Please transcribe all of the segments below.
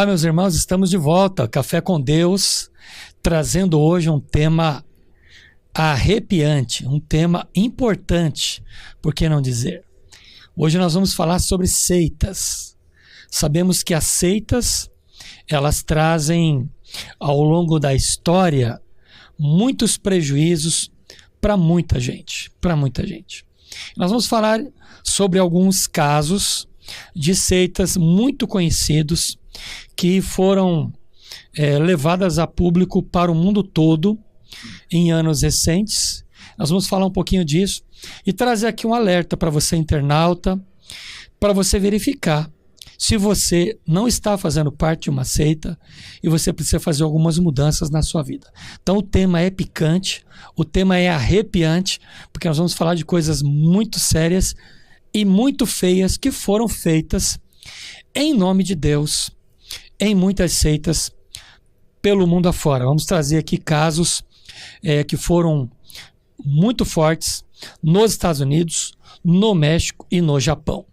Olá, meus irmãos, estamos de volta, Café com Deus, trazendo hoje um tema arrepiante, um tema importante, por que não dizer? Hoje nós vamos falar sobre seitas. Sabemos que as seitas, elas trazem, ao longo da história, muitos prejuízos para muita gente, Nós vamos falar sobre alguns casos de seitas muito conhecidos que foram levadas a público para o mundo todo em anos recentes. Nós vamos falar um pouquinho disso e trazer aqui um alerta para você, internauta, para você verificar se você não está fazendo parte de uma seita e você precisa fazer algumas mudanças na sua vida. Então o tema é picante, o tema é arrepiante, porque nós vamos falar de coisas muito sérias e muito feias que foram feitas em nome de Deus em muitas seitas pelo mundo afora. Vamos trazer aqui casos que foram muito fortes nos Estados Unidos, no México e no Japão.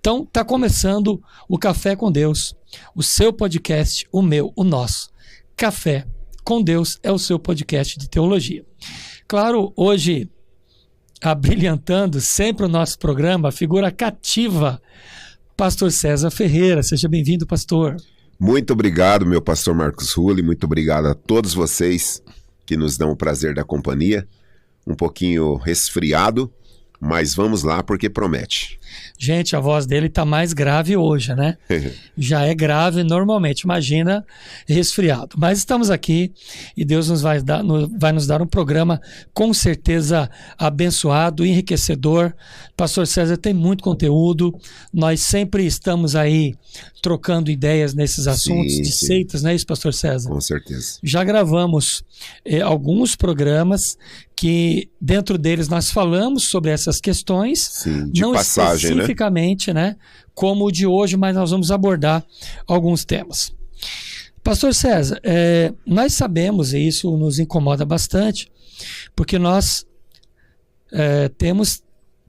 Então, está começando o Café com Deus, o seu podcast, o meu, o nosso. Café com Deus é o seu podcast de teologia. Claro, hoje, abrilhantando sempre o nosso programa, a figura cativa, Pastor César Ferreira. Seja bem-vindo, pastor. Muito obrigado, meu pastor Marcos Rulli. Muito obrigado a todos vocês que nos dão o prazer da companhia. Um pouquinho resfriado, mas vamos lá porque promete. Gente, a voz dele está mais grave hoje, né? Já é grave normalmente, imagina resfriado. Mas estamos aqui e Deus vai nos dar um programa com certeza abençoado, enriquecedor. Pastor César tem muito conteúdo, nós sempre estamos aí trocando ideias nesses assuntos de seitas, não é isso, pastor César? Com certeza. Já gravamos alguns programas que dentro deles nós falamos sobre essas questões. Sim, de não passagem, especificamente, né, como o de hoje, mas nós vamos abordar alguns temas. Pastor César, nós sabemos, e isso nos incomoda bastante, porque nós temos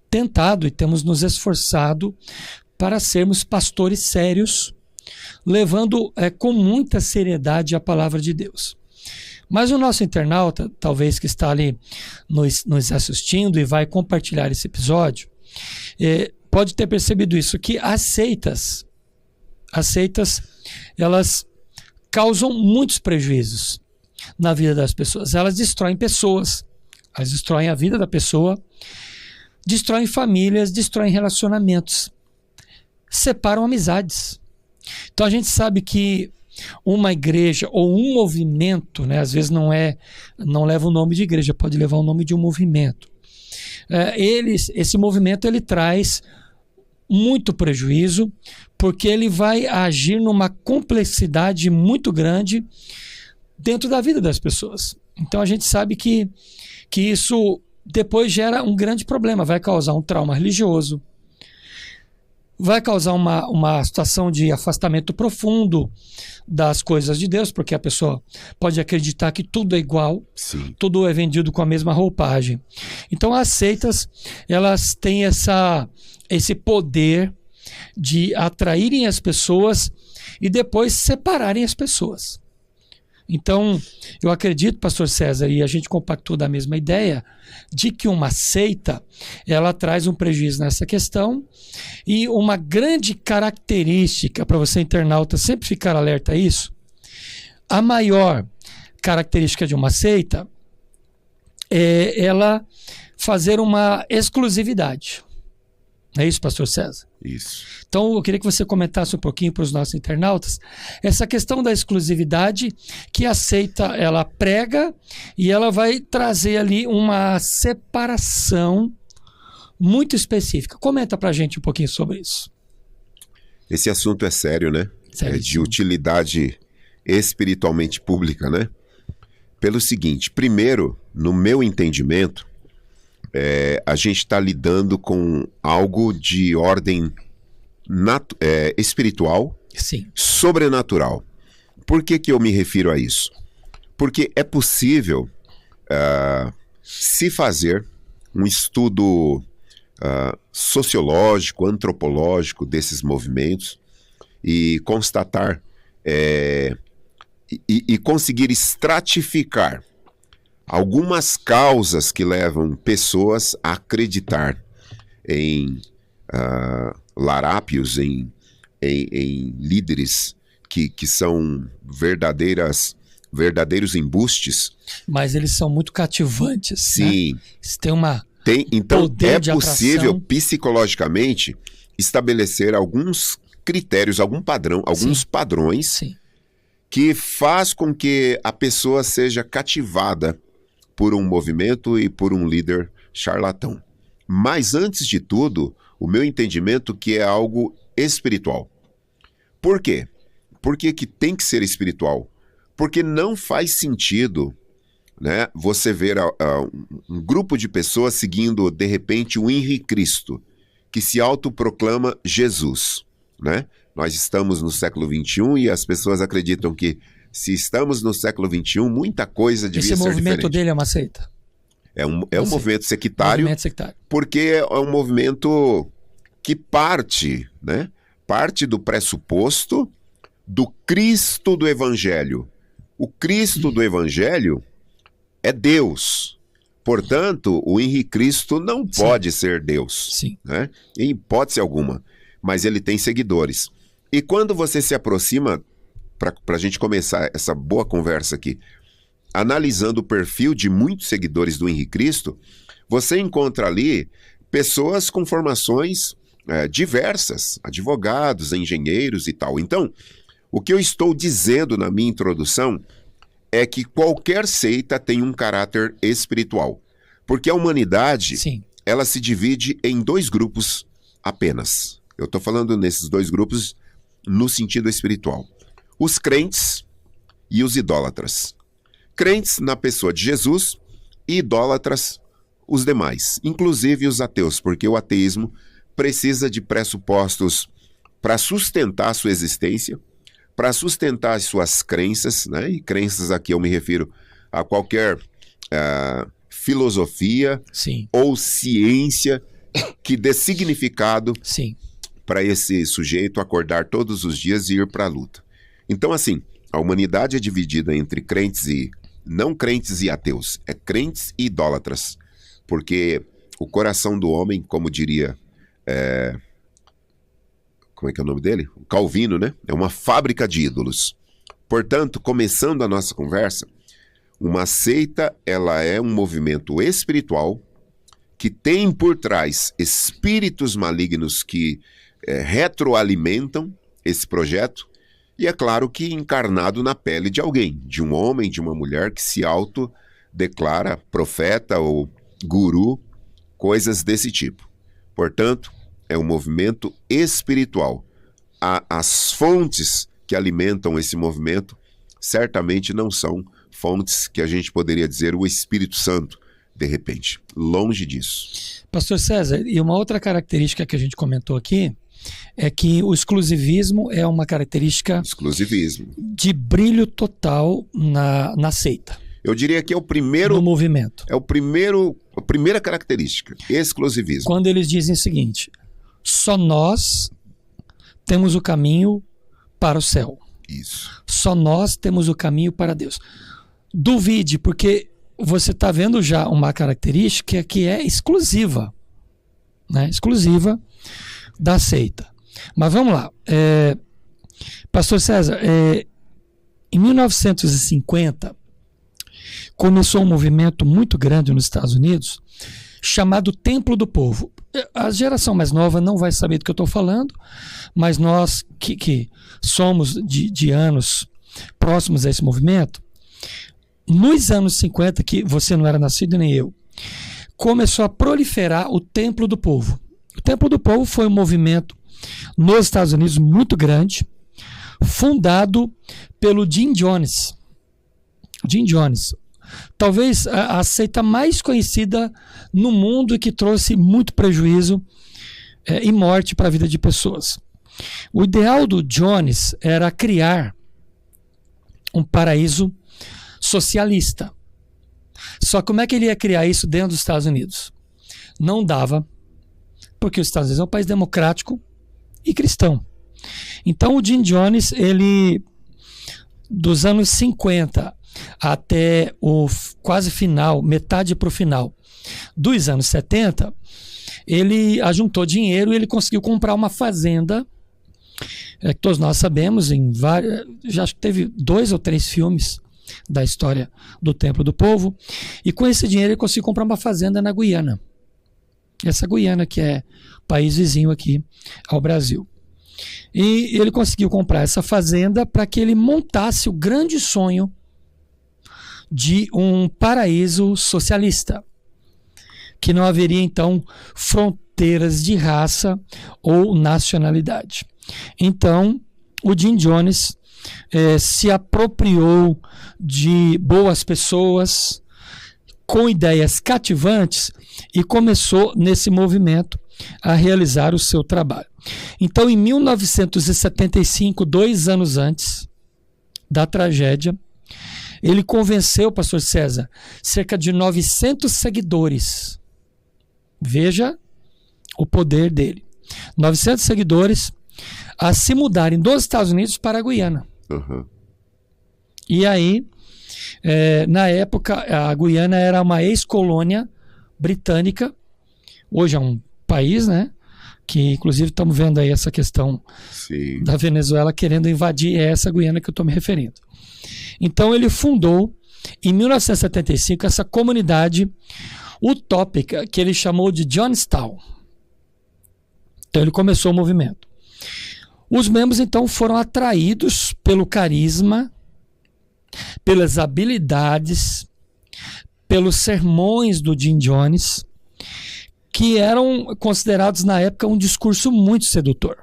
tentado e temos nos esforçado para sermos pastores sérios, levando com muita seriedade a palavra de Deus. Mas o nosso internauta, talvez que está ali nos assistindo e vai compartilhar esse episódio, pode ter percebido isso, que as seitas, elas causam muitos prejuízos na vida das pessoas. Elas destroem pessoas, elas destroem a vida da pessoa, destroem famílias, destroem relacionamentos, separam amizades. Então a gente sabe que uma igreja ou um movimento, né, às vezes não leva o nome de igreja, pode levar o nome de um movimento. Esse movimento ele traz muito prejuízo, porque ele vai agir numa complexidade muito grande dentro da vida das pessoas. Então a gente sabe que isso depois gera um grande problema, vai causar um trauma religioso, vai causar uma situação de afastamento profundo das coisas de Deus, porque a pessoa pode acreditar que tudo é igual, Sim. Tudo é vendido com a mesma roupagem. Então as seitas, elas têm esse poder de atraírem as pessoas e depois separarem as pessoas. Então, eu acredito, pastor César, e a gente compactou da mesma ideia, de que uma seita, ela traz um prejuízo nessa questão, e uma grande característica, para você internauta sempre ficar alerta a isso, a maior característica de uma seita é ela fazer uma exclusividade. É isso, pastor César? Isso. Então, eu queria que você comentasse um pouquinho para os nossos internautas essa questão da exclusividade que a seita ela prega e ela vai trazer ali uma separação muito específica. Comenta para a gente um pouquinho sobre isso. Esse assunto é sério, né? Sério. É de utilidade espiritualmente pública, né? Pelo seguinte, primeiro, no meu entendimento, a gente está lidando com algo de ordem espiritual, Sim. Sobrenatural. Por que eu me refiro a isso? Porque é possível se fazer um estudo sociológico, antropológico desses movimentos e constatar e conseguir estratificar algumas causas que levam pessoas a acreditar em larápios, em líderes que são verdadeiros embustes. Mas eles são muito cativantes. Sim. Né? Eles têm então poder é possível psicologicamente estabelecer alguns critérios, algum padrão, alguns padrões Sim. que faz com que a pessoa seja cativada por um movimento e por um líder charlatão. Mas antes de tudo, o meu entendimento que é algo espiritual. Por quê? Por que tem que ser espiritual? Porque não faz sentido, né, você ver um grupo de pessoas seguindo, de repente, o Henri Cristo, que se autoproclama Jesus. Né? Nós estamos no século XXI e as pessoas acreditam que, se estamos no século XXI, muita coisa devia ser diferente. Esse movimento dele é uma seita? É um movimento sectário, porque é um movimento que parte do pressuposto do Cristo do Evangelho. O Cristo do Evangelho é Deus. Portanto, o Henri Cristo não pode ser Deus. Sim. Né? Em hipótese alguma. Mas ele tem seguidores. E quando você se aproxima, para a gente começar essa boa conversa aqui, analisando o perfil de muitos seguidores do Henri Cristo, você encontra ali pessoas com formações diversas, advogados, engenheiros e tal. Então, o que eu estou dizendo na minha introdução é que qualquer seita tem um caráter espiritual. Porque a humanidade, ela se divide em 2 grupos apenas. Eu estou falando nesses 2 grupos no sentido espiritual. Os crentes e os idólatras. Crentes na pessoa de Jesus e idólatras os demais, inclusive os ateus, porque o ateísmo precisa de pressupostos para sustentar a sua existência, para sustentar as suas crenças, né? E crenças aqui eu me refiro a qualquer filosofia ou ciência que dê significado para esse sujeito acordar todos os dias e ir para a luta. Então, assim, a humanidade é dividida entre crentes e não crentes e ateus, é crentes e idólatras, porque o coração do homem, como diria, como é que é o nome dele? O Calvino, né? É uma fábrica de ídolos. Portanto, começando a nossa conversa, uma seita, ela é um movimento espiritual que tem por trás espíritos malignos que retroalimentam esse projeto, e é claro que encarnado na pele de alguém, de um homem, de uma mulher que se autodeclara profeta ou guru, coisas desse tipo. Portanto, é um movimento espiritual. As fontes que alimentam esse movimento certamente não são fontes que a gente poderia dizer o Espírito Santo, de repente. Longe disso. Pastor César, e uma outra característica que a gente comentou aqui é que o exclusivismo é uma característica de brilho total na seita. Eu diria que é o primeiro... No movimento. É a primeira característica, exclusivismo. Quando eles dizem o seguinte: só nós temos o caminho para o céu. Isso. Só nós temos o caminho para Deus. Duvide, porque você está vendo já uma característica que é exclusiva, né? Exclusiva da seita. Mas vamos lá. Pastor César, em 1950, começou um movimento muito grande nos Estados Unidos chamado Templo do Povo. A geração mais nova não vai saber do que eu estou falando, mas nós que somos de anos próximos a esse movimento, nos anos 50, que você não era nascido nem eu, começou a proliferar o Templo do Povo. O Templo do Povo foi um movimento nos Estados Unidos muito grande, fundado pelo Jim Jones. Jim Jones, talvez a seita mais conhecida no mundo e que trouxe muito prejuízo e morte para a vida de pessoas. O ideal do Jones era criar um paraíso socialista. Só como é que ele ia criar isso dentro dos Estados Unidos? Não dava, porque os Estados Unidos é um país democrático e cristão. Então o Jim Jones, ele dos anos 50 até o quase final, metade para o final dos anos 70, ele ajuntou dinheiro e ele conseguiu comprar uma fazenda, que todos nós sabemos, já acho que teve 2 ou 3 filmes da história do Templo do Povo, e com esse dinheiro ele conseguiu comprar uma fazenda na Guiana. Essa Guiana que é país vizinho aqui ao Brasil. E ele conseguiu comprar essa fazenda para que ele montasse o grande sonho de um paraíso socialista, que não haveria então fronteiras de raça ou nacionalidade. Então, o Jim Jones se apropriou de boas pessoas com ideias cativantes e começou nesse movimento a realizar o seu trabalho. Então, em 1975, 2 anos antes da tragédia, ele convenceu, pastor César, cerca de 900 seguidores. Veja o poder dele. 900 seguidores a se mudarem dos Estados Unidos para a Guiana. Uhum. E aí, na época, a Guiana era uma ex-colônia britânica. Hoje é um país, né? Que inclusive estamos vendo aí essa questão Sim. da Venezuela querendo invadir essa Guiana que eu estou me referindo. Então ele fundou, em 1975, essa comunidade utópica que ele chamou de Jonestown. Então ele começou o movimento. Os membros então foram atraídos pelo carisma, pelas habilidades, pelos sermões do Jim Jones, que eram considerados na época um discurso muito sedutor.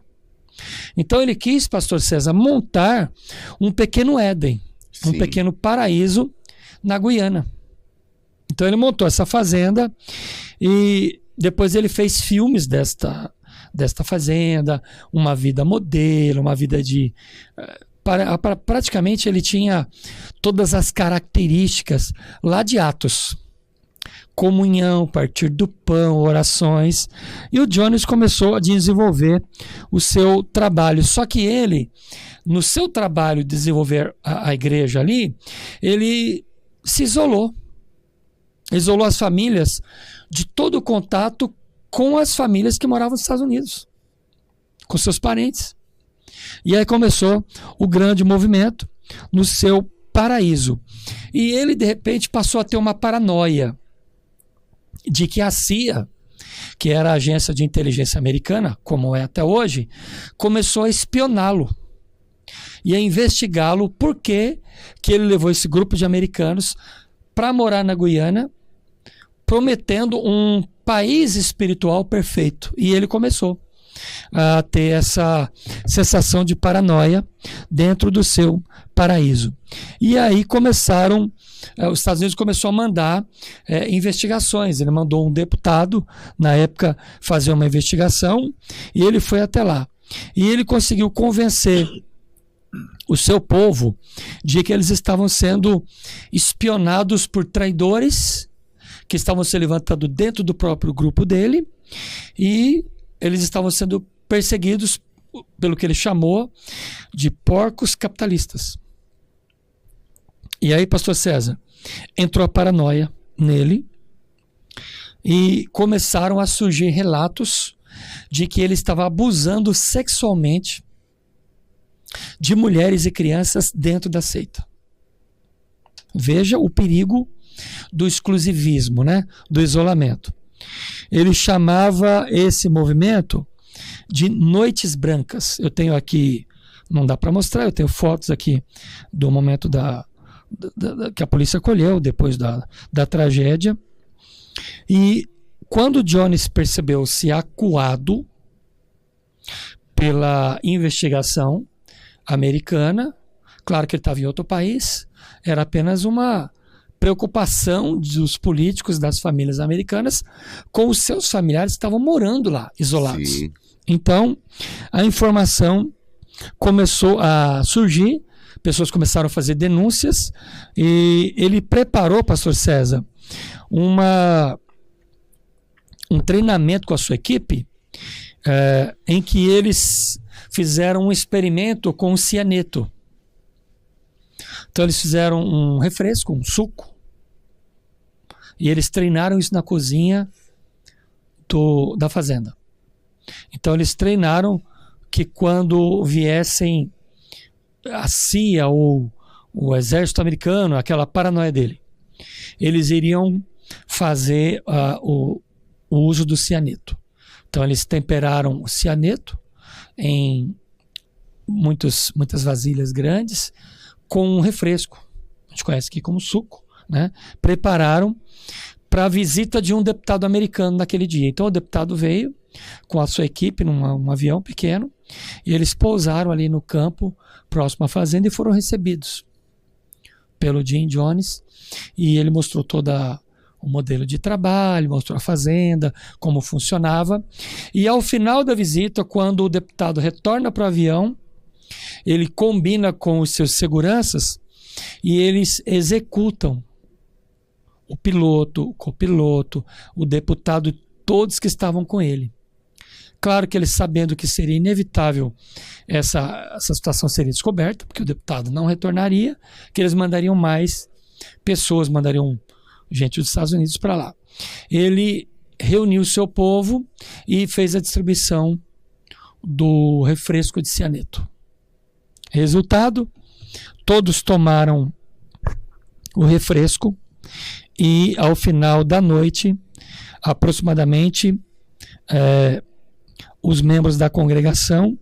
Então ele quis, pastor César, montar um pequeno Éden, um Sim. pequeno paraíso na Guiana. Então ele montou essa fazenda e depois ele fez filmes desta fazenda, uma vida modelo, uma vida de... praticamente ele tinha todas as características lá de Atos. Comunhão, partir do pão, orações. E o Jones começou a desenvolver o seu trabalho. Só que ele, no seu trabalho de desenvolver a igreja ali, ele se isolou. Isolou as famílias de todo o contato com as famílias que moravam nos Estados Unidos, com seus parentes. E aí começou o grande movimento no seu paraíso. E ele, de repente, passou a ter uma paranoia de que a CIA, que era a agência de inteligência americana, como é até hoje, começou a espioná-lo e a investigá-lo por que ele levou esse grupo de americanos para morar na Guiana, prometendo um país espiritual perfeito. E ele começou a ter essa sensação de paranoia dentro do seu paraíso. E aí começaram... Os Estados Unidos começou a mandar investigações. Ele mandou um deputado, na época, fazer uma investigação, e ele foi até lá. E ele conseguiu convencer o seu povo de que eles estavam sendo espionados por traidores que estavam se levantando dentro do próprio grupo dele, e eles estavam sendo perseguidos pelo que ele chamou de porcos capitalistas. E aí, pastor César, entrou a paranoia nele e começaram a surgir relatos de que ele estava abusando sexualmente de mulheres e crianças dentro da seita. Veja o perigo do exclusivismo, né? Do isolamento. Ele chamava esse movimento de noites brancas. Eu tenho aqui, não dá para mostrar, eu tenho fotos aqui do momento que a polícia colheu depois da tragédia. E quando Jones percebeu-se acuado pela investigação americana, claro que ele estava em outro país, era apenas uma preocupação dos políticos, das famílias americanas, com os seus familiares que estavam morando lá, isolados. Sim. Então, a informação começou a surgir, pessoas começaram a fazer denúncias, e ele preparou, pastor César, um treinamento com a sua equipe, em que eles fizeram um experimento com o cianeto. Então eles fizeram um refresco, um suco, e eles treinaram isso na cozinha da fazenda. Então eles treinaram que quando viessem a CIA ou o exército americano, aquela paranoia dele, eles iriam fazer o uso do cianeto. Então eles temperaram o cianeto em muitas vasilhas grandes com um refresco, a gente conhece aqui como suco, né? Prepararam para a visita de um deputado americano naquele dia. Então o deputado veio com a sua equipe num avião pequeno e eles pousaram ali no campo próximo à fazenda e foram recebidos pelo Jim Jones, e ele mostrou todo o modelo de trabalho, mostrou a fazenda, como funcionava, e ao final da visita, quando o deputado retorna para o avião, ele combina com os seus seguranças e eles executam o piloto, o copiloto, o deputado, todos que estavam com ele. Claro que eles, sabendo que seria inevitável essa situação seria descoberta, porque o deputado não retornaria, que eles mandariam mais pessoas, mandariam gente dos Estados Unidos para lá. Ele reuniu o seu povo e fez a distribuição do refresco de cianeto. Resultado, todos tomaram o refresco e ao final da noite, aproximadamente, os membros da congregação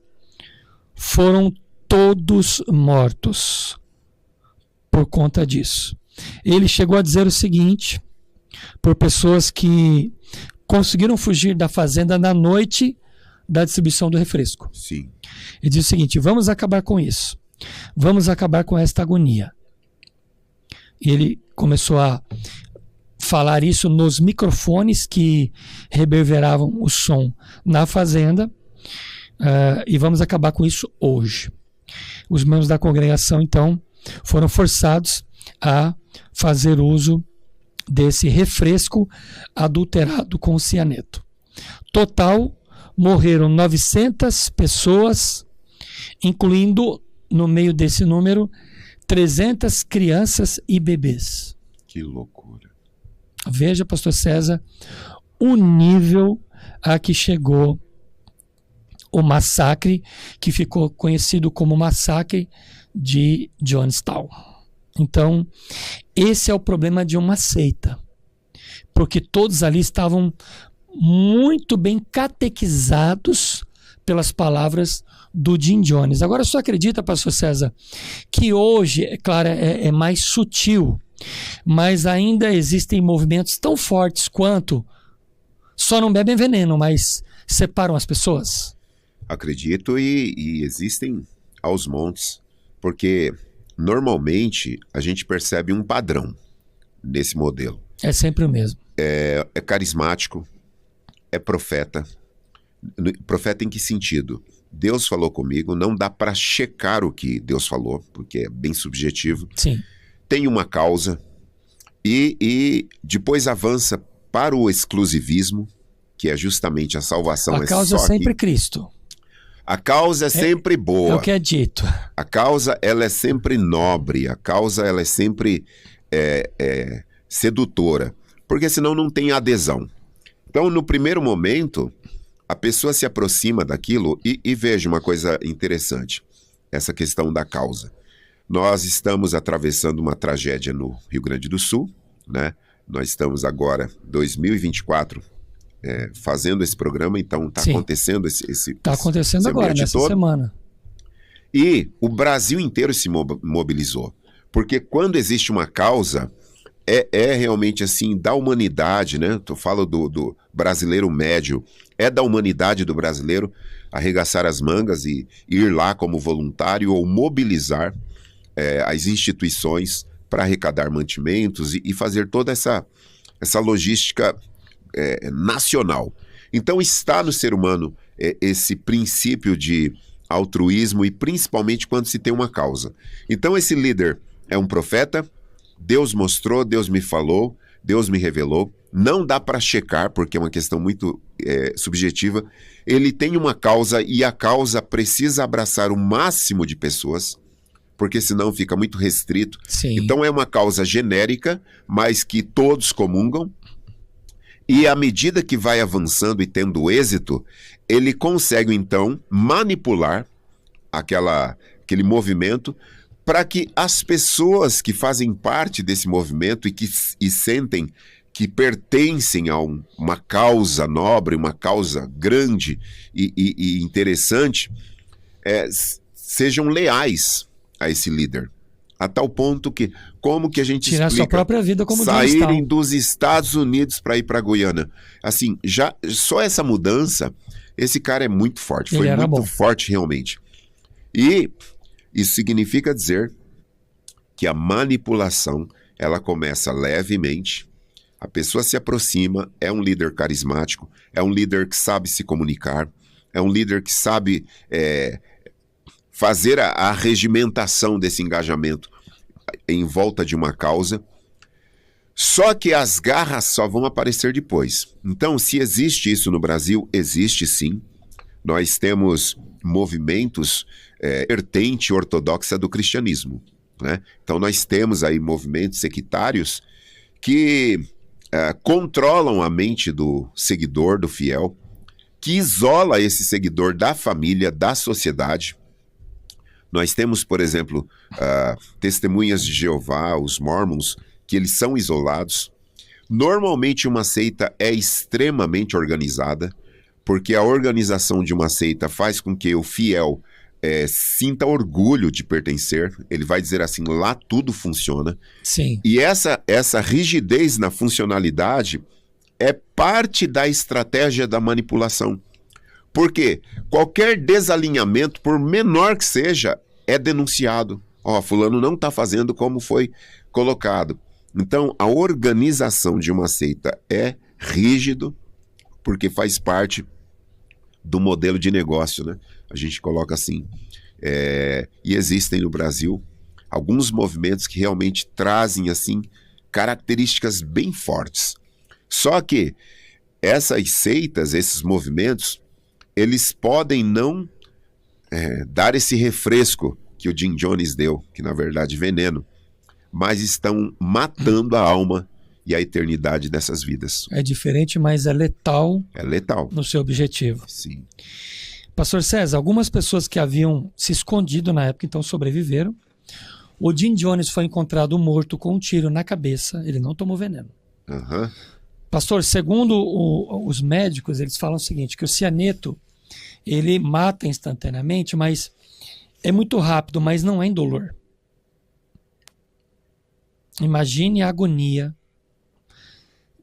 foram todos mortos por conta disso. Ele chegou a dizer o seguinte, por pessoas que conseguiram fugir da fazenda na noite da distribuição do refresco. Sim. Ele diz o seguinte: vamos acabar com isso. Vamos acabar com esta agonia. E ele começou a falar isso nos microfones que reverberavam o som na fazenda, e vamos acabar com isso hoje. Os membros da congregação, então, foram forçados a fazer uso desse refresco adulterado com cianeto. Total, morreram 900 pessoas, incluindo, no meio desse número, 300 crianças e bebês. Que loucura. Veja, pastor César, o nível a que chegou o massacre, que ficou conhecido como massacre de Jonestown. Então, esse é o problema de uma seita, porque todos ali estavam muito bem catequizados pelas palavras do Jim Jones. Agora, só acredita, pastor César, que hoje, é claro, é mais sutil, mas ainda existem movimentos tão fortes quanto só não bebem veneno, mas separam as pessoas? Acredito, e existem aos montes, porque normalmente a gente percebe um padrão nesse modelo. É sempre o mesmo. É carismático, é profeta. Profeta em que sentido? Deus falou comigo, não dá para checar o que Deus falou, porque é bem subjetivo. Sim. Tem uma causa e depois avança para o exclusivismo, que é justamente a salvação. A causa é sempre Cristo. A causa é sempre boa. É o que é dito. A causa, ela é sempre nobre. A causa, ela é sempre sedutora. Porque senão não tem adesão. Então, no primeiro momento, a pessoa se aproxima daquilo e veja uma coisa interessante. Essa questão da causa. Nós estamos atravessando uma tragédia no Rio Grande do Sul, né? Nós estamos agora, 2024, fazendo esse programa, então está acontecendo esse Está acontecendo agora, nessa semana. E o Brasil inteiro se mobilizou. Porque quando existe uma causa, é realmente assim, da humanidade, né? Eu falo do brasileiro médio, é da humanidade do brasileiro arregaçar as mangas e ir lá como voluntário ou mobilizar as instituições para arrecadar mantimentos e fazer toda essa logística nacional. Então está no ser humano esse princípio de altruísmo, e principalmente quando se tem uma causa. Então esse líder é um profeta, Deus mostrou, Deus me falou, Deus me revelou, não dá para checar porque é uma questão muito subjetiva. Ele tem uma causa e a causa precisa abraçar o máximo de pessoas porque senão fica muito restrito. Sim. Então é uma causa genérica, mas que todos comungam. E à medida que vai avançando e tendo êxito, ele consegue então manipular aquele movimento para que as pessoas que fazem parte desse movimento e sentem que pertencem a uma causa nobre, uma causa grande e interessante, sejam leais a esse líder. A tal ponto que, como que a gente tirar explica sua própria vida como saírem dos Estados Unidos para ir para Guiana? Assim, já só essa mudança, esse cara é muito forte, foi muito forte realmente. E isso significa dizer que a manipulação, ela começa levemente, a pessoa se aproxima, é um líder carismático, é um líder que sabe se comunicar, é um líder que sabe fazer a regimentação desse engajamento em volta de uma causa. Só que as garras só vão aparecer depois. Então, se existe isso no Brasil, existe sim. Nós temos movimentos vertente ortodoxa do cristianismo, né? Então, nós temos aí movimentos sectários que controlam a mente do seguidor, do fiel, que isola esse seguidor da família, da sociedade. Nós temos, por exemplo, testemunhas de Jeová, os Mormons, que eles são isolados. Normalmente uma seita é extremamente organizada, porque a organização de uma seita faz com que o fiel sinta orgulho de pertencer. Ele vai dizer assim, lá tudo funciona. Sim. E essa rigidez na funcionalidade é parte da estratégia da manipulação. Porque qualquer desalinhamento, por menor que seja, é denunciado. Fulano não está fazendo como foi colocado. Então, a organização de uma seita é rígido, porque faz parte do modelo de negócio, né? A gente coloca assim. E existem no Brasil alguns movimentos que realmente trazem assim características bem fortes. Só que essas seitas, esses movimentos, eles podem não dar esse refresco que o Jim Jones deu, que na verdade é veneno, mas estão matando a alma e a eternidade dessas vidas. É diferente, mas é letal. É letal. No seu objetivo. Sim. Pastor César, algumas pessoas que haviam se escondido na época, então sobreviveram. O Jim Jones foi encontrado morto com um tiro na cabeça. Ele não tomou veneno. Uhum. Pastor, segundo os médicos, eles falam o seguinte, que o cianeto, ele mata instantaneamente, mas é muito rápido, mas não é indolor. Imagine a agonia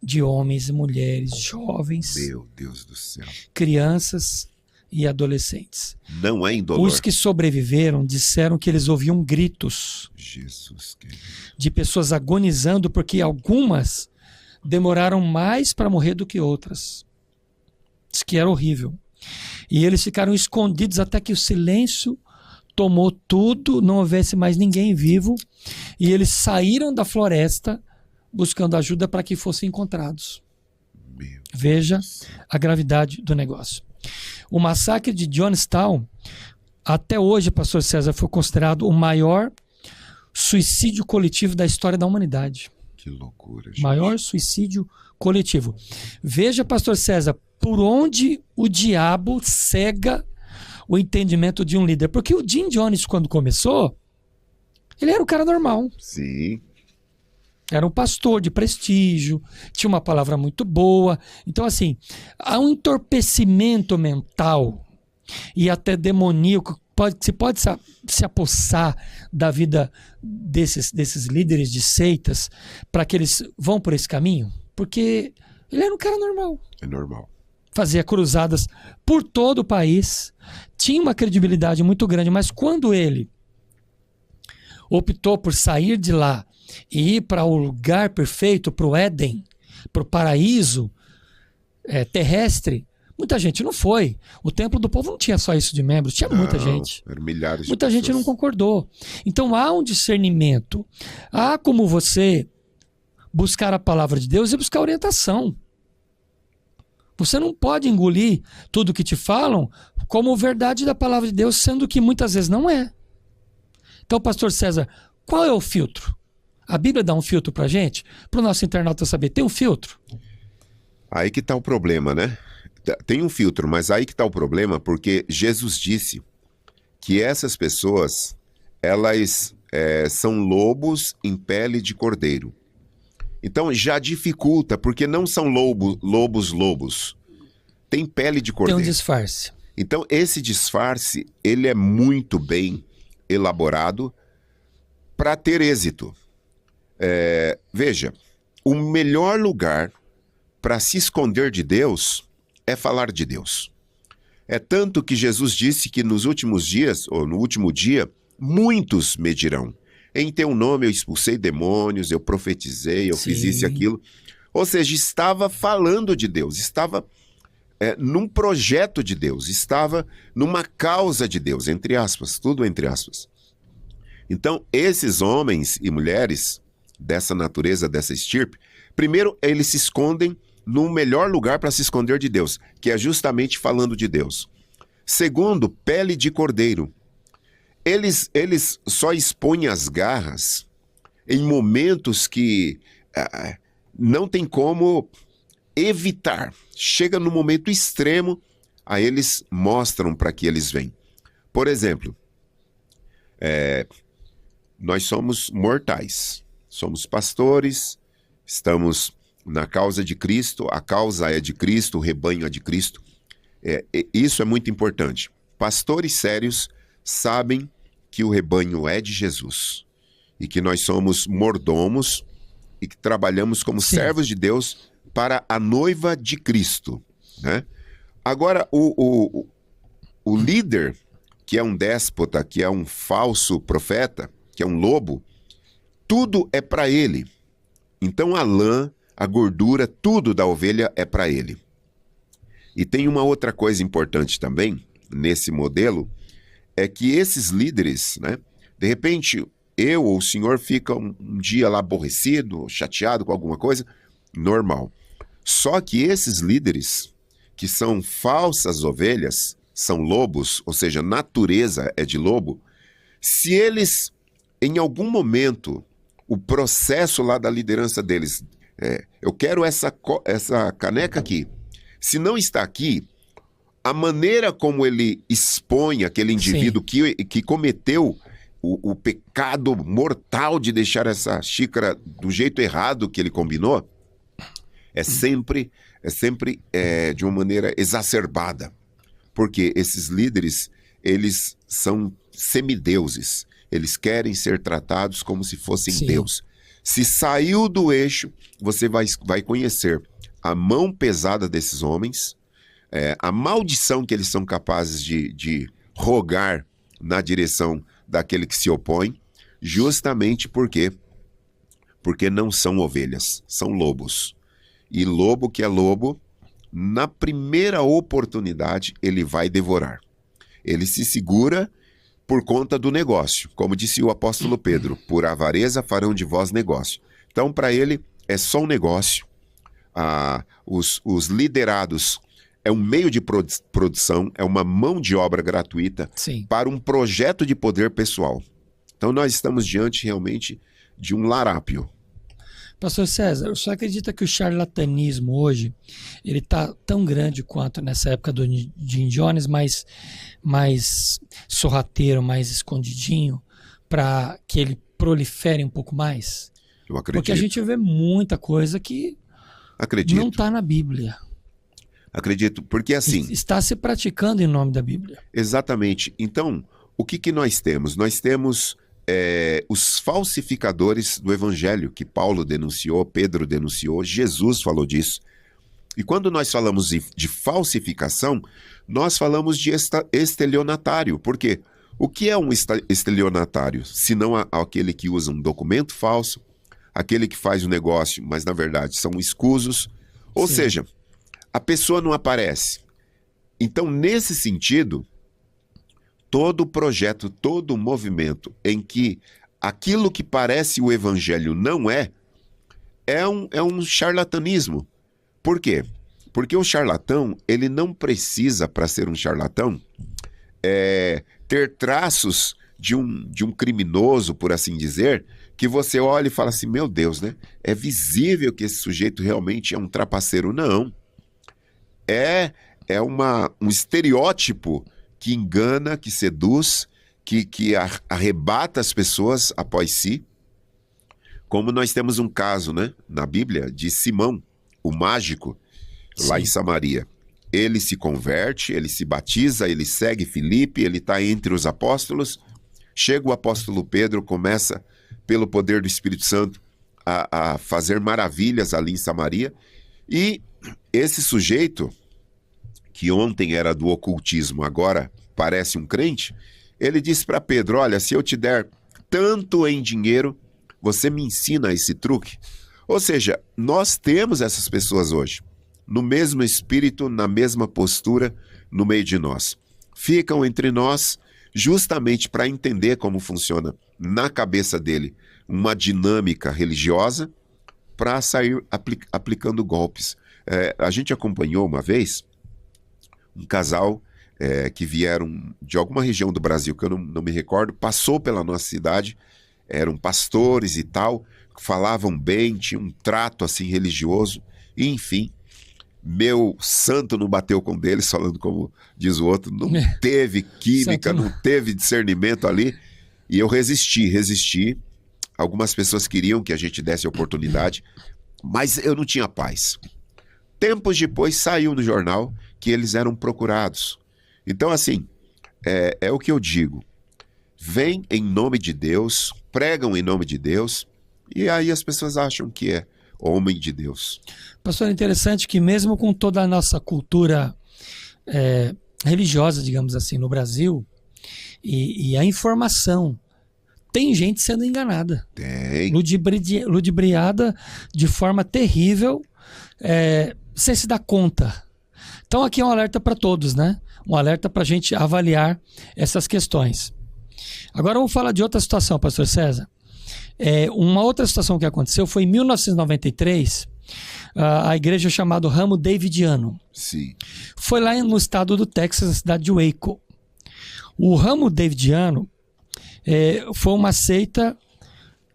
de homens e mulheres, jovens, meu Deus do céu, crianças e adolescentes. Não é indolor. Os que sobreviveram disseram que eles ouviam gritos Jesus, de pessoas agonizando, porque algumas demoraram mais para morrer do que outras. Diz que era horrível. E eles ficaram escondidos até que o silêncio tomou tudo, não houvesse mais ninguém vivo, e eles saíram da floresta buscando ajuda para que fossem encontrados. Veja a gravidade do negócio. O massacre de Jonestown, até hoje, pastor César, foi considerado o maior suicídio coletivo da história da humanidade. Que loucura, gente. Maior suicídio coletivo. Veja, pastor César, por onde o diabo cega o entendimento de um líder. Porque o Jim Jones, quando começou, ele era um cara normal. Sim. Era um pastor de prestígio, tinha uma palavra muito boa. Então, assim, há um entorpecimento mental e até demoníaco que pode se apossar da vida desses líderes de seitas para que eles vão por esse caminho. Porque ele era um cara normal. É normal. Fazia cruzadas por todo o país, tinha uma credibilidade muito grande, mas quando ele optou por sair de lá e ir para o lugar perfeito, para o Éden, para o paraíso terrestre, muita gente não foi. O templo do povo não tinha só isso de membros, tinha muita gente. Eram milhares de muita pessoas. gente não concordou. Então há um discernimento. Há como você buscar a palavra de Deus e buscar orientação. Você não pode engolir tudo que te falam como verdade da palavra de Deus, sendo que muitas vezes não é. Então, pastor César, qual é o filtro? A Bíblia dá um filtro pra gente? Para o nosso internauta saber, tem um filtro? Aí que tá o problema, né? Tem um filtro, mas aí que tá o problema, porque Jesus disse que essas pessoas, elas são lobos em pele de cordeiro. Então já dificulta, porque não são lobos. Tem pele de cordeiro. Tem um disfarce. Então esse disfarce, ele é muito bem elaborado para ter êxito. Veja, o melhor lugar para se esconder de Deus é falar de Deus. É tanto que Jesus disse que nos últimos dias, ou no último dia, muitos me dirão: em teu nome eu expulsei demônios, eu profetizei, eu fiz isso e aquilo. Ou seja, estava falando de Deus, estava num projeto de Deus, estava numa causa de Deus, entre aspas, tudo entre aspas. Então, esses homens e mulheres dessa natureza, dessa estirpe, primeiro, eles se escondem no melhor lugar para se esconder de Deus, que é justamente falando de Deus. Segundo, pele de cordeiro. Eles só expõem as garras em momentos que não tem como evitar. Chega no momento extremo, aí eles mostram para que eles vêm. Por exemplo, nós somos mortais, somos pastores, estamos na causa de Cristo, a causa é de Cristo, o rebanho é de Cristo. Isso é muito importante. Pastores sérios sabem que o rebanho é de Jesus e que nós somos mordomos e que trabalhamos como servos de Deus para a noiva de Cristo, né? Agora, o líder, que é um déspota, que é um falso profeta, que é um lobo, tudo é para ele. Então a lã, a gordura, tudo da ovelha é para ele. E tem uma outra coisa importante também nesse modelo, é que esses líderes, né, de repente eu ou o senhor fica um dia lá aborrecido, chateado com alguma coisa, normal. Só que esses líderes, que são falsas ovelhas, são lobos, ou seja, natureza é de lobo, se eles, em algum momento, o processo lá da liderança deles, eu quero essa caneca aqui, se não está aqui, a maneira como ele expõe aquele indivíduo que cometeu o pecado mortal de deixar essa xícara do jeito errado que ele combinou, é sempre de uma maneira exacerbada. Porque esses líderes, eles são semideuses. Eles querem ser tratados como se fossem Deus. Se saiu do eixo, você vai conhecer a mão pesada desses homens, a maldição que eles são capazes de rogar na direção daquele que se opõe, justamente porque não são ovelhas, são lobos. E lobo que é lobo, na primeira oportunidade, ele vai devorar. Ele se segura por conta do negócio. Como disse o apóstolo Pedro, por avareza farão de vós negócio. Então, para ele, é só um negócio. Os liderados é um meio de produção, é uma mão de obra gratuita para um projeto de poder pessoal. Então, nós estamos diante realmente de um larápio. Pastor César, o senhor acredita que o charlatanismo hoje, ele está tão grande quanto nessa época do Jim Jones, mais sorrateiro, mais escondidinho, para que ele prolifere um pouco mais? Eu acredito. Porque a gente vê muita coisa que não está na Bíblia. Acredito, porque assim... Está se praticando em nome da Bíblia. Exatamente. Então, o que nós temos? Nós temos... os falsificadores do evangelho, que Paulo denunciou, Pedro denunciou, Jesus falou disso. E quando nós falamos de falsificação, nós falamos de estelionatário. Por quê? O que é um estelionatário? Se não aquele que usa um documento falso, aquele que faz o negócio, mas na verdade são escusos. Ou seja, a pessoa não aparece. Então, nesse sentido... todo projeto, todo movimento em que aquilo que parece o evangelho não é um charlatanismo. Por quê? Porque o charlatão, ele não precisa, para ser um charlatão, ter traços de um criminoso, por assim dizer, que você olha e fala assim, meu Deus, né? É visível que esse sujeito realmente é um trapaceiro. Não. É um estereótipo que engana, que seduz, que arrebata as pessoas após si. Como nós temos um caso, né, na Bíblia de Simão, o mágico, lá Sim. em Samaria. Ele se converte, ele se batiza, ele segue Filipe, ele está entre os apóstolos. Chega o apóstolo Pedro, começa, pelo poder do Espírito Santo, a fazer maravilhas ali em Samaria. E esse sujeito, que ontem era do ocultismo, agora parece um crente, ele disse para Pedro, olha, se eu te der tanto em dinheiro, você me ensina esse truque? Ou seja, nós temos essas pessoas hoje, no mesmo espírito, na mesma postura, no meio de nós. Ficam entre nós justamente para entender como funciona na cabeça dele uma dinâmica religiosa para sair aplicando golpes. A gente acompanhou uma vez um casal que vieram de alguma região do Brasil, que eu não me recordo, passou pela nossa cidade, eram pastores e tal, falavam bem, tinham um trato assim religioso, e enfim, meu santo não bateu com deles, falando como diz o outro, não teve química, não teve discernimento ali, e eu resisti. Algumas pessoas queriam que a gente desse oportunidade, mas eu não tinha paz. Tempos depois saiu no jornal que eles eram procurados. Então, assim, é o que eu digo. Vêm em nome de Deus, pregam em nome de Deus, e aí as pessoas acham que é homem de Deus. Pastor, é interessante que mesmo com toda a nossa cultura religiosa, digamos assim, no Brasil, e a informação, tem gente sendo enganada. Tem. Ludibriada de forma terrível, sem se dar conta. Então aqui é um alerta para todos, né? Um alerta para a gente avaliar essas questões. Agora vamos falar de outra situação, pastor César. Uma outra situação que aconteceu foi em 1993, a igreja chamada Ramo Davidiano. Sim. Foi lá no estado do Texas, na cidade de Waco. O Ramo Davidiano foi uma seita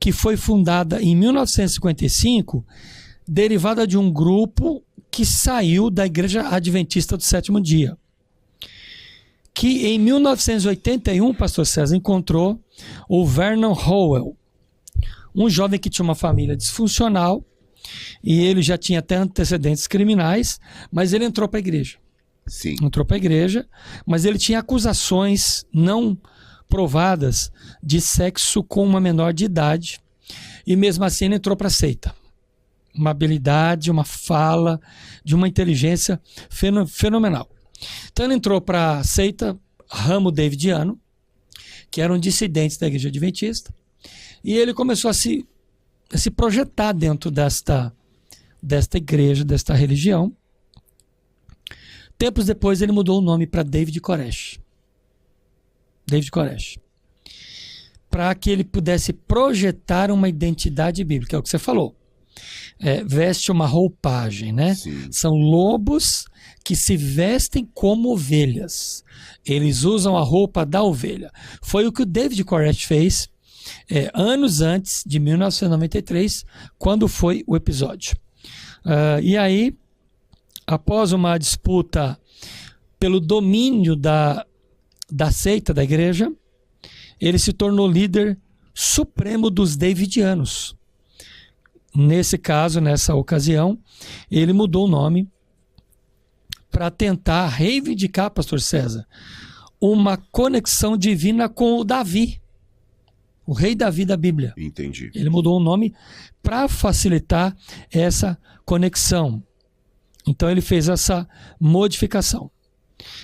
que foi fundada em 1955, derivada de um grupo que saiu da Igreja Adventista do Sétimo Dia. Que em 1981, pastor César, encontrou o Vernon Howell, um jovem que tinha uma família disfuncional, e ele já tinha até antecedentes criminais, mas ele entrou para a igreja. Sim. Entrou para a igreja, mas ele tinha acusações não provadas de sexo com uma menor de idade, e mesmo assim ele entrou para a seita. Uma habilidade, uma fala, de uma inteligência fenomenal. Então ele entrou para a seita Ramo Davidiano, que eram dissidentes da Igreja Adventista, e ele começou a se projetar dentro desta igreja, desta religião. Tempos depois ele mudou o nome para David Koresh. David Koresh. Para que ele pudesse projetar uma identidade bíblica, é o que você falou. Veste uma roupagem, né? Sim. São lobos que se vestem como ovelhas. Eles usam a roupa da ovelha. Foi o que o David Koresh fez anos antes de 1993, quando foi o episódio. E aí, após uma disputa pelo domínio da seita da igreja, ele se tornou líder supremo dos Davidianos. Nesse caso, nessa ocasião, ele mudou o nome para tentar reivindicar, pastor César, uma conexão divina com o Davi, o rei Davi da Bíblia. Entendi. Ele mudou o nome para facilitar essa conexão. Então ele fez essa modificação.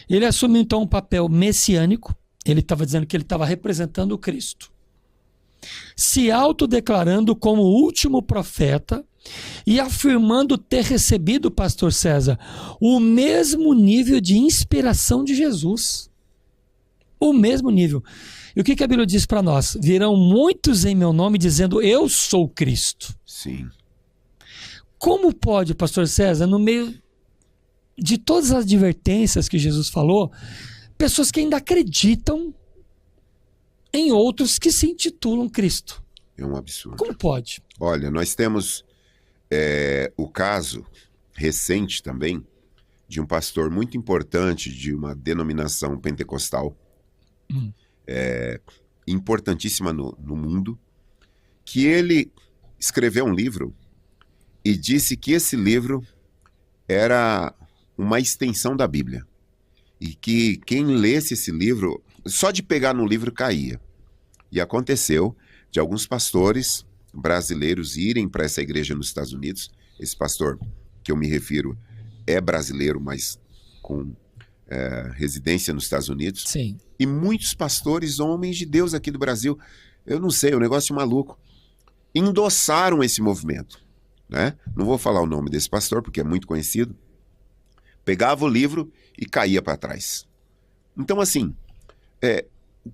Ele assumiu então um papel messiânico. Ele estava dizendo que ele estava representando o Cristo, se autodeclarando como o último profeta e afirmando ter recebido, pastor César, o mesmo nível de inspiração de Jesus. O mesmo nível. E o que a Bíblia diz para nós? Virão muitos em meu nome dizendo, eu sou Cristo. Sim. Como pode, pastor César, no meio de todas as advertências que Jesus falou, pessoas que ainda acreditam em outros que se intitulam Cristo. É um absurdo. Como pode? Olha, nós temos o caso recente também de um pastor muito importante de uma denominação pentecostal, importantíssima no mundo, que ele escreveu um livro e disse que esse livro era uma extensão da Bíblia. E que quem lesse esse livro, só de pegar no livro caía. E aconteceu de alguns pastores brasileiros irem para essa igreja nos Estados Unidos. Esse pastor que eu me refiro é brasileiro, mas com residência nos Estados Unidos. Sim. E muitos pastores, homens de Deus aqui do Brasil, eu não sei, é um negócio maluco, endossaram esse movimento, né? Não vou falar o nome desse pastor, porque é muito conhecido. Pegava o livro e caía para trás. Então, assim,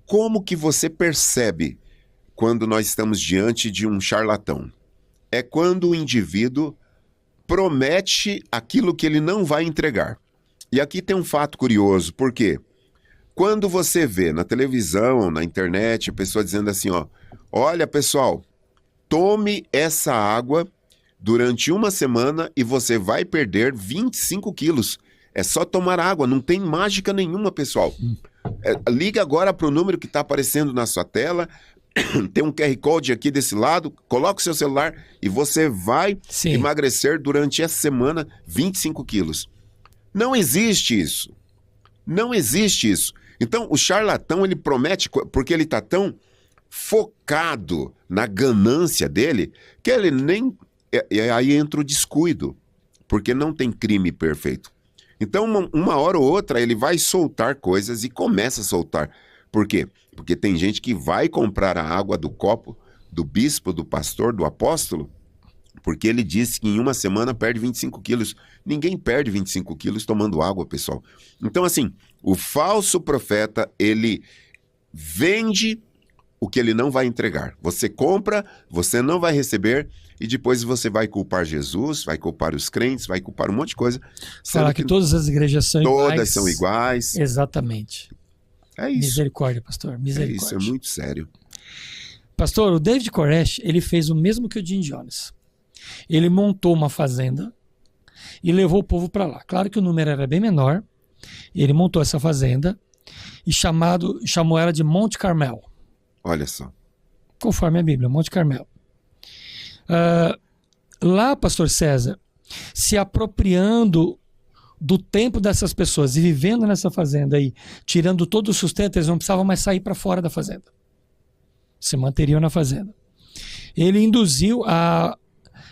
como que você percebe quando nós estamos diante de um charlatão? É quando o indivíduo promete aquilo que ele não vai entregar. E aqui tem um fato curioso, porque quando você vê na televisão, na internet, a pessoa dizendo assim, ó, olha, pessoal, tome essa água durante uma semana e você vai perder 25 quilos. É só tomar água, não tem mágica nenhuma, pessoal. Liga agora para o número que está aparecendo na sua tela, tem um QR Code aqui desse lado, coloca o seu celular e você vai emagrecer durante essa semana 25 quilos. Não existe isso. Não existe isso. Então, o charlatão, ele promete, porque ele está tão focado na ganância dele, que ele nem... Aí entra o descuido, porque não tem crime perfeito. Então, uma hora ou outra, ele vai soltar coisas e começa a soltar. Por quê? Porque tem gente que vai comprar a água do copo do bispo, do pastor, do apóstolo, porque ele disse que em uma semana perde 25 quilos. Ninguém perde 25 quilos tomando água, pessoal. Então, assim, o falso profeta, ele vende o que ele não vai entregar. Você compra, você não vai receber, e depois você vai culpar Jesus, vai culpar os crentes, vai culpar um monte de coisa. Falar que todas as igrejas são iguais. Todas são iguais. Exatamente. É isso. Misericórdia, pastor. Misericórdia. É isso, é muito sério. Pastor, o David Koresh, ele fez o mesmo que o Jim Jones. Ele montou uma fazenda e levou o povo para lá. Claro que o número era bem menor. Ele montou essa fazenda e chamou ela de Monte Carmel. Olha só. Conforme a Bíblia, Monte Carmel. Lá, pastor César, se apropriando do tempo dessas pessoas e vivendo nessa fazenda aí, tirando todo o sustento, eles não precisavam mais sair para fora da fazenda. Se manteriam na fazenda. Ele induziu a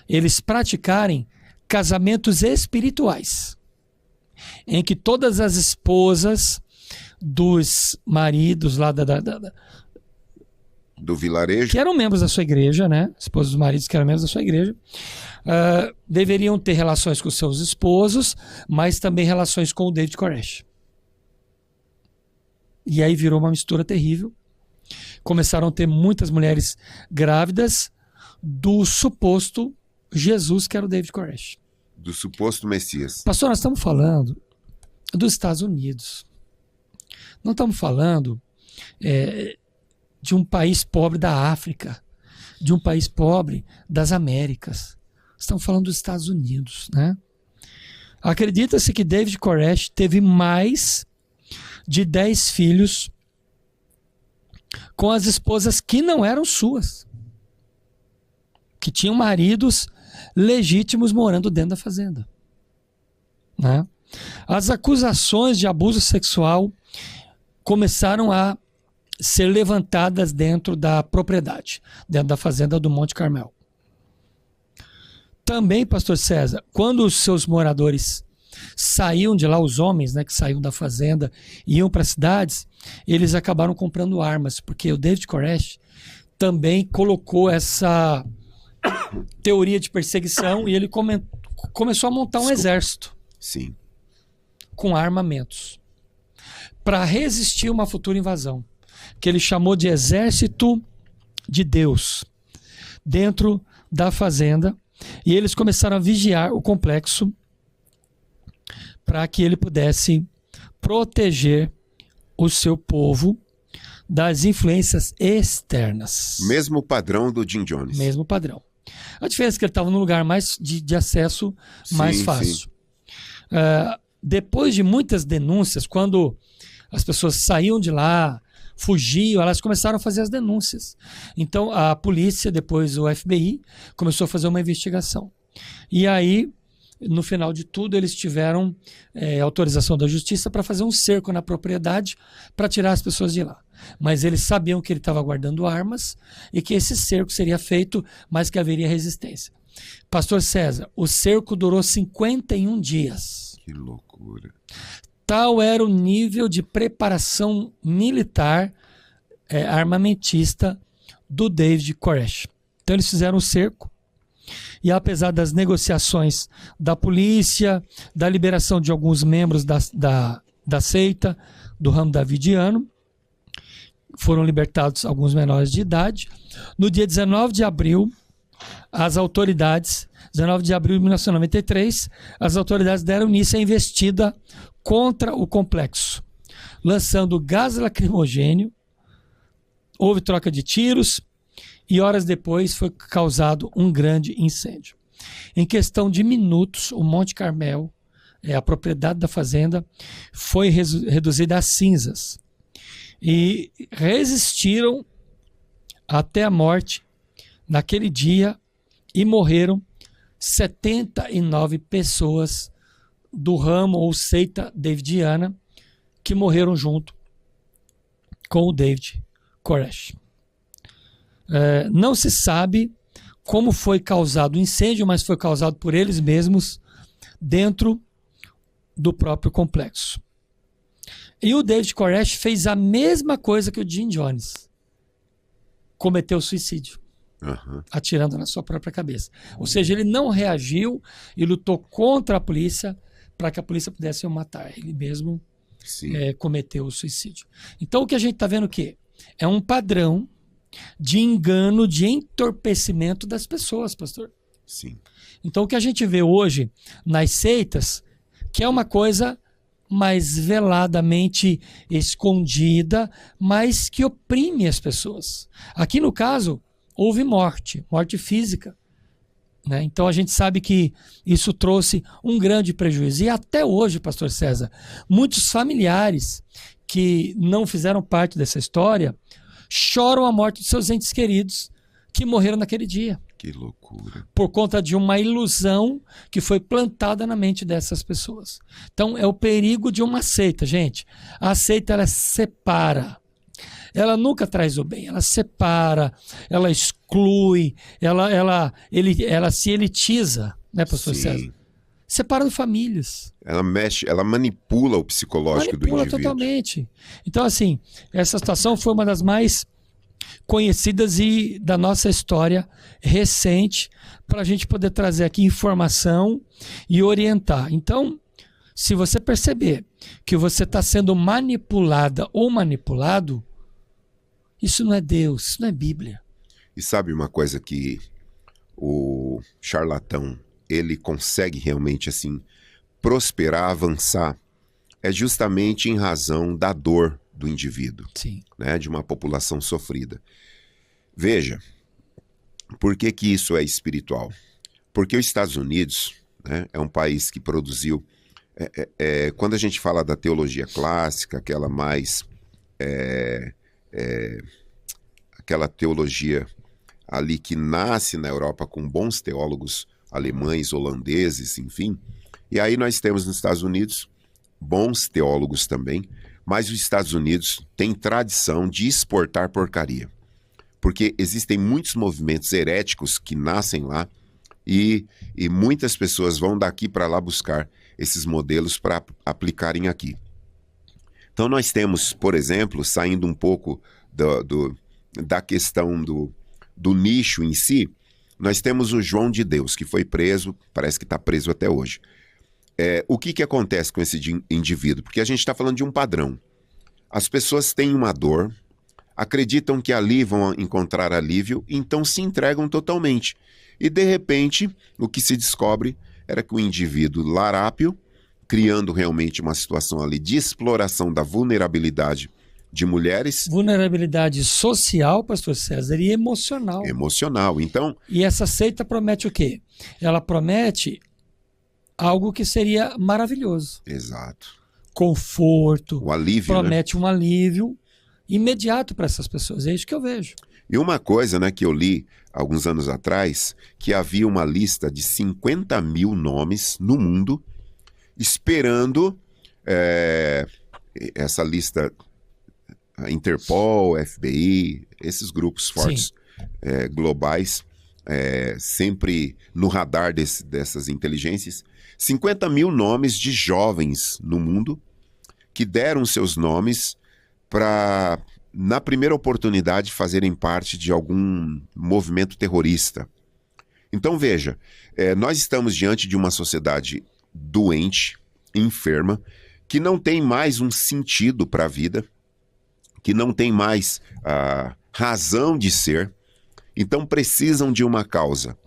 eles praticarem casamentos espirituais, em que todas as esposas dos maridos lá do vilarejo, que eram membros da sua igreja, né? Esposas dos maridos que eram membros da sua igreja, deveriam ter relações com seus esposos, mas também relações com o David Koresh. E aí virou uma mistura terrível. Começaram a ter muitas mulheres grávidas do suposto Jesus, que era o David Koresh. Do suposto Messias. Pastor, nós estamos falando dos Estados Unidos. Não estamos falando de um país pobre da África, de um país pobre das Américas. Estamos falando dos Estados Unidos, né? Acredita-se que David Koresh teve mais de 10 filhos com as esposas que não eram suas, que tinham maridos legítimos morando dentro da fazenda, né? As acusações de abuso sexual começaram a ser levantadas dentro da propriedade, dentro da fazenda do Monte Carmel. Também, pastor César, quando os seus moradores saíam de lá, os homens, né, que saíam da fazenda e iam para as cidades, eles acabaram comprando armas, porque o David Koresh também colocou essa teoria de perseguição e ele começou a montar um exército. Sim. Com armamentos para resistir a uma futura invasão, que ele chamou de Exército de Deus, dentro da fazenda, e eles começaram a vigiar o complexo para que ele pudesse proteger o seu povo das influências externas. Mesmo padrão do Jim Jones. Mesmo padrão. A diferença é que ele estava num lugar mais de acesso mais fácil. Depois de muitas denúncias, quando as pessoas saíam de lá, fugiam, elas começaram a fazer as denúncias. Então a polícia, depois o FBI, começou a fazer uma investigação. E aí, no final de tudo, eles tiveram autorização da justiça para fazer um cerco na propriedade para tirar as pessoas de lá. Mas eles sabiam que ele estava guardando armas e que esse cerco seria feito, mas que haveria resistência. Pastor César, o cerco durou 51 dias. Que loucura. Tal era o nível de preparação militar armamentista do David Koresh. Então eles fizeram um cerco e, apesar das negociações da polícia, da liberação de alguns membros da seita, do ramo davidiano, foram libertados alguns menores de idade. No dia 19 de abril, as autoridades, 19 de abril de 1993, as autoridades deram início à investida contra o complexo, lançando gás lacrimogênio, houve troca de tiros e horas depois foi causado um grande incêndio. Em questão de minutos, o Monte Carmel, a propriedade da fazenda, foi reduzida a cinzas e resistiram até a morte naquele dia e morreram 79 pessoas do ramo ou seita davidiana que morreram junto com o David Koresh. Não se sabe como foi causado o incêndio, mas foi causado por eles mesmos dentro do próprio complexo. E o David Koresh fez a mesma coisa que o Jim Jones. Cometeu suicídio. Atirando na sua própria cabeça. Ou seja, ele não reagiu e lutou contra a polícia para que a polícia pudesse o matar. Ele mesmo cometeu o suicídio. Então o que a gente está vendo o quê? É um padrão de engano, de entorpecimento das pessoas, pastor. Sim. Então o que a gente vê hoje nas seitas, que é uma coisa mais veladamente escondida, mas que oprime as pessoas. Aqui no caso, houve morte física, né? Então a gente sabe que isso trouxe um grande prejuízo. E até hoje, pastor César, muitos familiares que não fizeram parte dessa história choram a morte de seus entes queridos que morreram naquele dia. Que loucura. Por conta de uma ilusão que foi plantada na mente dessas pessoas. Então é o perigo de uma seita, gente. A seita, ela separa. Ela nunca traz o bem, ela separa, ela exclui, ela se elitiza, né, pastor César? Separa famílias. Ela mexe, ela manipula o psicológico do indivíduo. Totalmente. Então, assim, essa situação foi uma das mais conhecidas e da nossa história recente, para a gente poder trazer aqui informação e orientar. Então, se você perceber que você está sendo manipulada ou manipulado, isso não é Deus, isso não é Bíblia. E sabe uma coisa que o charlatão, ele consegue realmente assim prosperar, avançar, é justamente em razão da dor do indivíduo, né, de uma população sofrida. Veja, por que que isso é espiritual? Porque os Estados Unidos, né, é um país que produziu, quando a gente fala da teologia clássica, aquela mais, aquela teologia ali que nasce na Europa com bons teólogos alemães, holandeses, enfim, e aí nós temos nos Estados Unidos bons teólogos também, mas os Estados Unidos têm tradição de exportar porcaria. Porque existem muitos movimentos heréticos que nascem lá e muitas pessoas vão daqui para lá buscar esses modelos para aplicarem aqui. Então nós temos, por exemplo, saindo um pouco da questão do nicho em si, nós temos o João de Deus, que foi preso, parece que está preso até hoje. O que acontece com esse indivíduo? Porque a gente está falando de um padrão. As pessoas têm uma dor, acreditam que ali vão encontrar alívio, então se entregam totalmente. E de repente, o que se descobre era que o indivíduo larápio, criando realmente uma situação ali de exploração da vulnerabilidade de mulheres. Vulnerabilidade social, pastor César, e emocional. Emocional. Então, E essa seita promete o quê? Ela promete algo que seria maravilhoso. exato. Conforto, O alívio, né? promete um alívio imediato para essas pessoas. É isso que eu vejo. E uma coisa, né, que eu li alguns anos atrás, que havia uma lista de 50 mil nomes no mundo esperando essa lista, a Interpol, FBI, esses grupos fortes globais, sempre no radar dessas inteligências. 50 mil nomes de jovens no mundo que deram seus nomes para, na primeira oportunidade, fazerem parte de algum movimento terrorista. Então, veja, nós estamos diante de uma sociedade doente, enferma, que não tem mais um sentido para a vida, que não tem mais razão de ser, então precisam de uma causa.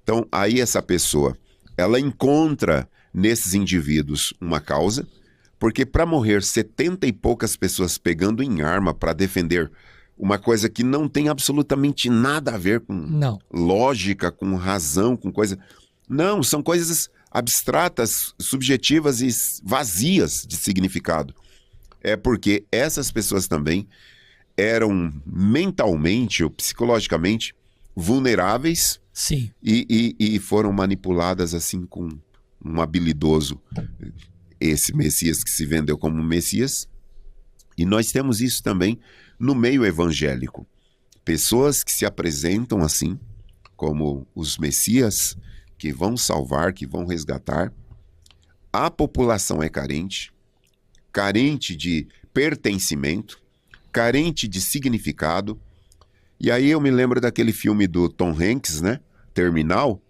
Então, aí essa pessoa, ela encontra nesses indivíduos uma causa, porque para morrer 70 e poucas pessoas pegando em arma para defender uma coisa que não tem absolutamente nada a ver com lógica, com razão, com coisa... Não, são coisas abstratas, subjetivas e vazias de significado. É porque essas pessoas também eram mentalmente ou psicologicamente vulneráveis. Sim. E foram manipuladas assim com um habilidoso, esse Messias que se vendeu como Messias. E nós temos isso também no meio evangélico. Pessoas que se apresentam assim, como os Messias, que vão salvar, que vão resgatar. A população é carente de pertencimento, carente de significado. E aí eu me lembro daquele filme do Tom Hanks, né? Terminal,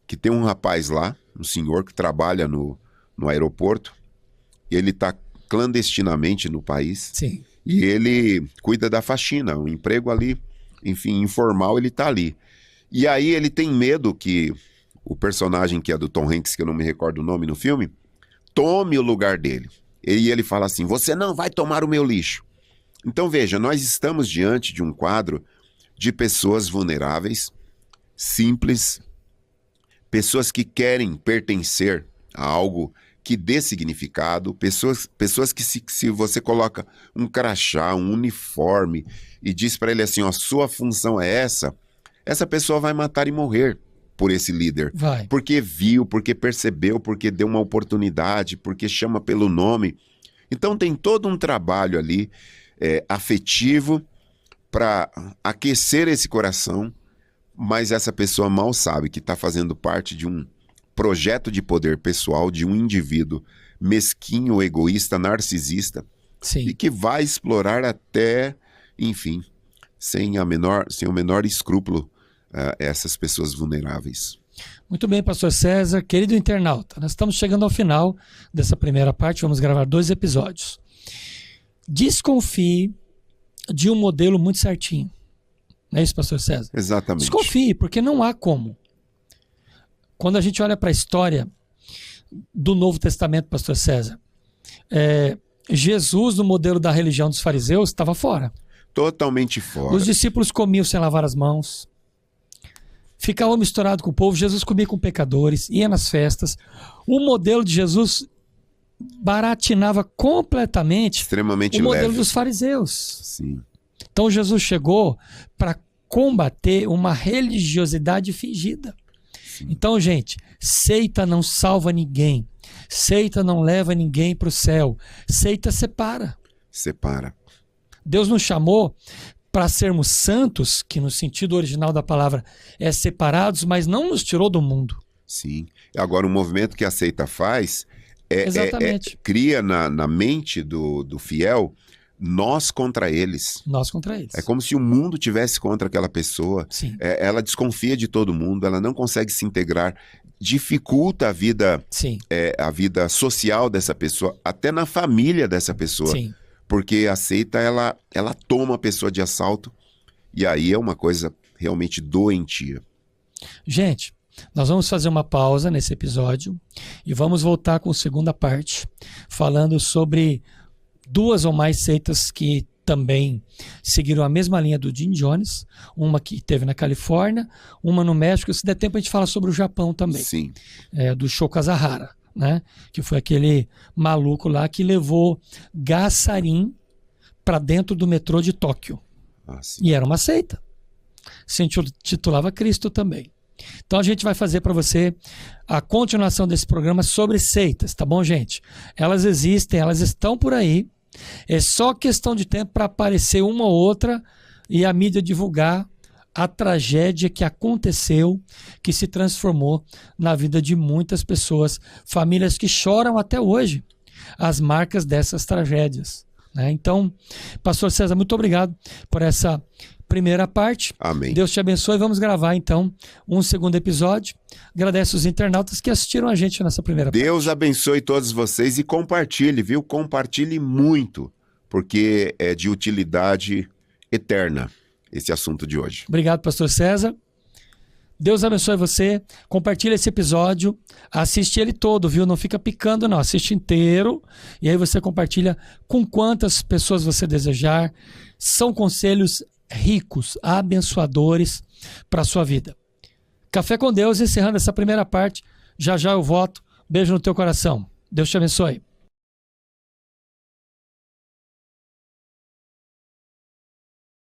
que tem um rapaz lá, um senhor que trabalha no aeroporto. Ele está clandestinamente no país. Sim. E ele cuida da faxina, um emprego ali, enfim, informal, ele está ali. E aí ele tem medo que o personagem que é do Tom Hanks, que eu não me recordo o nome no filme, tome o lugar dele. E ele fala assim, você não vai tomar o meu lixo. Então veja, nós estamos diante de um quadro de pessoas vulneráveis, simples, pessoas que querem pertencer a algo que dê significado, pessoas que se você coloca um crachá, um uniforme e diz para ele assim, ó, sua função é essa pessoa vai matar e morrer por esse líder. Vai. Porque viu, porque percebeu, porque deu uma oportunidade, porque chama pelo nome. Então tem todo um trabalho ali afetivo para aquecer esse coração, mas essa pessoa mal sabe que está fazendo parte de um projeto de poder pessoal de um indivíduo mesquinho, egoísta, narcisista. Sim. E que vai explorar até, enfim, sem o menor escrúpulo essas pessoas vulneráveis. Muito bem, pastor César, querido internauta, nós estamos chegando ao final dessa primeira parte, vamos gravar 2 episódios. Desconfie de um modelo muito certinho. Não é isso, pastor César? Exatamente. Desconfie, porque não há como. Quando a gente olha para a história do Novo Testamento, pastor César, Jesus, no modelo da religião dos fariseus, estava fora. Totalmente fora. Os discípulos comiam sem lavar as mãos, ficavam misturados com o povo, Jesus comia com pecadores, ia nas festas. O modelo de Jesus baratinava completamente extremamente o modelo leve dos fariseus. Sim. Então Jesus chegou para combater uma religiosidade fingida. Sim. Então, gente, seita não salva ninguém. Seita não leva ninguém para o céu. Seita separa. Separa. Deus nos chamou para sermos santos, que no sentido original da palavra é separados, mas não nos tirou do mundo. Sim. Agora, o movimento que a seita faz cria na mente do fiel nós contra eles. Nós contra eles. É como se o mundo tivesse contra aquela pessoa. Sim. Ela desconfia de todo mundo, ela não consegue se integrar, dificulta a vida, Sim. A vida social dessa pessoa, até na família dessa pessoa. Sim. Porque a seita, ela toma a pessoa de assalto e aí é uma coisa realmente doentia. Gente, nós vamos fazer uma pausa nesse episódio e vamos voltar com a segunda parte, falando sobre 2 ou mais seitas que também seguiram a mesma linha do Jim Jones, uma que teve na Califórnia, uma no México. Se der tempo a gente fala sobre o Japão também. Sim. Do Shokazahara, né? Que foi aquele maluco lá que levou gás sarin para dentro do metrô de Tóquio. E era uma seita. Se intitulava Cristo também. Então a gente vai fazer para você a continuação desse programa sobre seitas, tá bom, gente? Elas existem, elas estão por aí. É só questão de tempo para aparecer uma ou outra e a mídia divulgar a tragédia que aconteceu, que se transformou na vida de muitas pessoas, famílias que choram até hoje as marcas dessas tragédias, né? Então, pastor César, muito obrigado por essa primeira parte. Amém. Deus te abençoe. Vamos gravar então um segundo episódio. Agradeço os internautas que assistiram a gente nessa primeira parte. Deus abençoe todos vocês e compartilhe, viu? Compartilhe muito, porque é de utilidade eterna esse assunto de hoje. Obrigado, pastor César. Deus abençoe você. Compartilha esse episódio. Assiste ele todo, viu? Não fica picando, não. Assiste inteiro. E aí você compartilha com quantas pessoas você desejar. São conselhos ricos, abençoadores para a sua vida. Café com Deus, encerrando essa primeira parte. Já já eu volto. Beijo no teu coração. Deus te abençoe.